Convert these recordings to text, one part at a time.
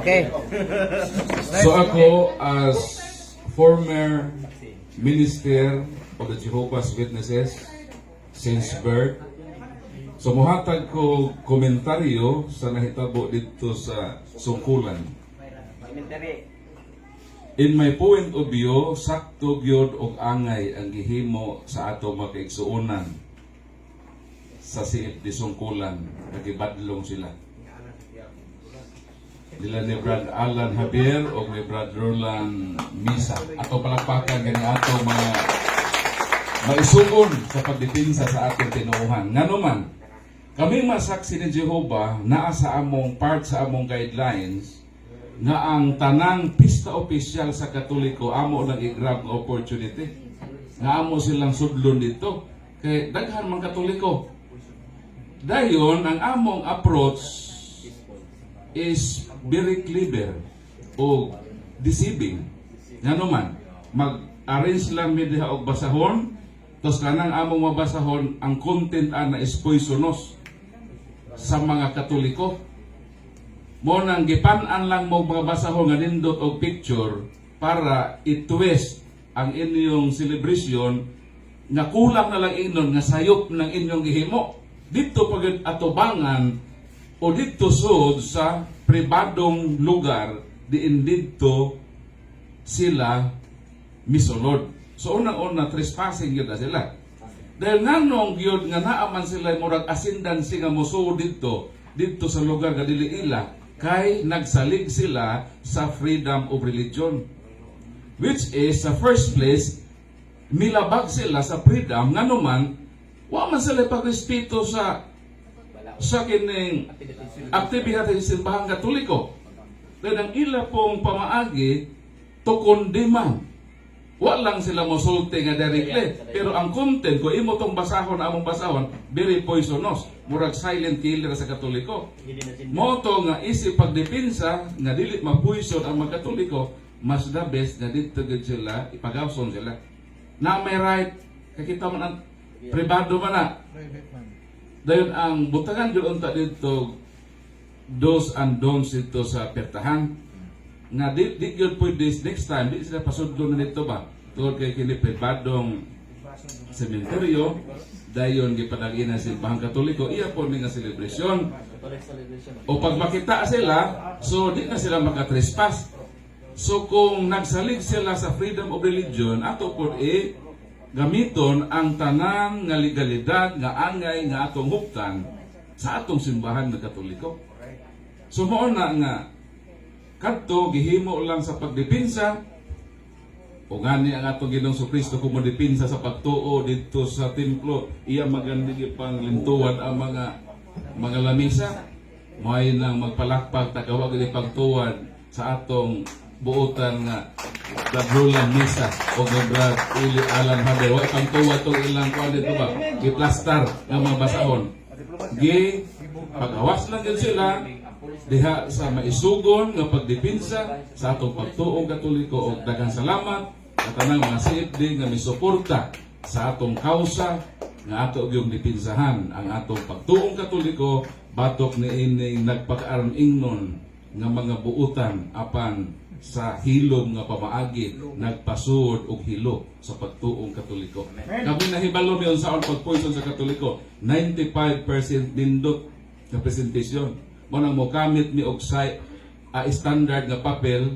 Okay. So ako as former minister of the Jehovah's Witnesses since birth, so muhatag ko komentaryo sa nahitabo dito sa sungkulan. In my point of view, sakto gyud og angay ang gihimo sa ato mga kaigsuonan sa siit di sungkulan, nagibadlong sila. Nila ni Brad Alan Javier o ni Brad Roland Misa. Ato palakpakan gani ato mga maisugon sa pagdipinsa sa atong tinuuhan. Nga naman, kami masaksi ni Jehovah naa sa among part sa among guidelines nga ang tanang pista opisyal sa Katoliko amo nang i-grab nga opportunity. Nga amo silang sudlon dito. Kay daghan man Katoliko. Dayon ang among approach is very clever o deceiving. Nga naman, mag-arrange lang mi diha og basahon, tos kanang among mabasahon ang content ana is poisonous sa mga Katoliko. Mo nang gipan-an lang mo mga basahon nga nindot og picture para i-twist ang inyong celebration nga kulang na lang inon nga sayop ng inyong gihimo. Dito pagod atubangan o dito sud sa pribadong lugar diin dito sila misulod. So unang-una trespassing yun na sila. Dahil nganong yun nga naaman sila murag asindansi nga musuod dito sa lugar nga dili ila kay nagsalig sila sa freedom of religion. Which is sa first place milabag sila sa freedom nga naman wa man sila pagrespeto sa kining aktibidad sa simbahang Katoliko. Dahil ang ila pong pamaagi to condemn. Wa lang sila mosulti nga directly. Pero ang content ko imo tong basahon among basahon very poisonous. Murag silent killer sa Katoliko. Moto nga isip pagdepensa nga dili mapuison ang mga Katoliko, mas the best nga dito gid sila ipagawson sila. Na may right kakita man ang pribado man na. Dayon ang butangan gyud unta dito dos and don'ts dito sa pertahan nga di gyud pwede next time di sila pasudlo na dito ba tungod kay kini pribadong sementeryo dayon gipadagina sa simbahang Katoliko iya po ni nga celebration o pag makita sila so di na sila makatrespass. So kung nagsalig sila sa freedom of religion ato pod gamiton ang tanan nga legalidad nga angay nga atong huptan sa atong simbahan nga Katoliko. So mao na nga kadto gihimo lang sa pagdepensa o gani ang atong Ginoong Kristo kung modepinsa sa pagtuo dito sa templo iya magandi pang lintuwan ang mga lamisa may nang magpalakpak tagawag ni pagtuwan sa atong buotan nga Roland Misa o Brad Alan Javier. Wa pang tuwa tong ilang kuan dito ba? Giplastar nga mga basahon. Gi pagawas lang gyud sila diha sa maisugon nga pagdepensa sa atong pagtuong Katoliko og daghang salamat sa tanang mga CFD nga misuporta sa atong kausa nga ato gyud dipinsahan ang atong pagtuong Katoliko batok niining nagpakaaron ingnon nga mga buutan apan sa hilom nga pamaagi nagpasud og hilo sa pagtuong Katoliko. Kami nahibalo mi unsaon pagpoison sa Katoliko. 95% nindot nga presentasyon. Mo nang mo kamit mi og standard nga papel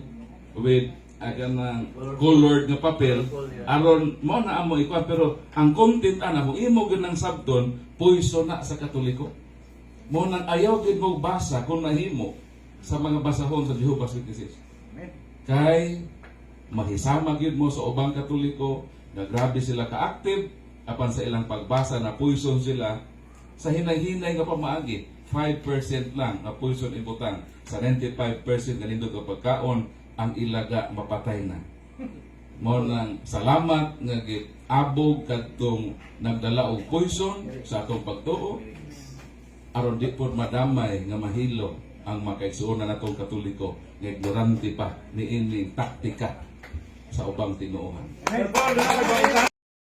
with kanang colored nga papel aron mo na amo ikuan pero ang content ana kung imo gyud nang sabton poison na sa Katoliko. Mo nang ayaw gyud mo basa kung nahimo sa mga basahon sa Jehovah's Witnesses. Kay mahisama gyud mo sa ubang Katoliko nga grabe sila ka-active apan sa ilang pagbasa na poison sila sa hinay-hinay nga pamaagi 5% lang nga poison ibutang sa 95% nga nindot nga pagkaon ang ilaga mapatay na. Mo nang salamat nga giabog kadtong nagdala og poison sa atong pagtuo aron di pod madamay nga mahilo ang makaigsuonan natong Katoliko nga ignorante pa niining taktika sa ubang tinuohan.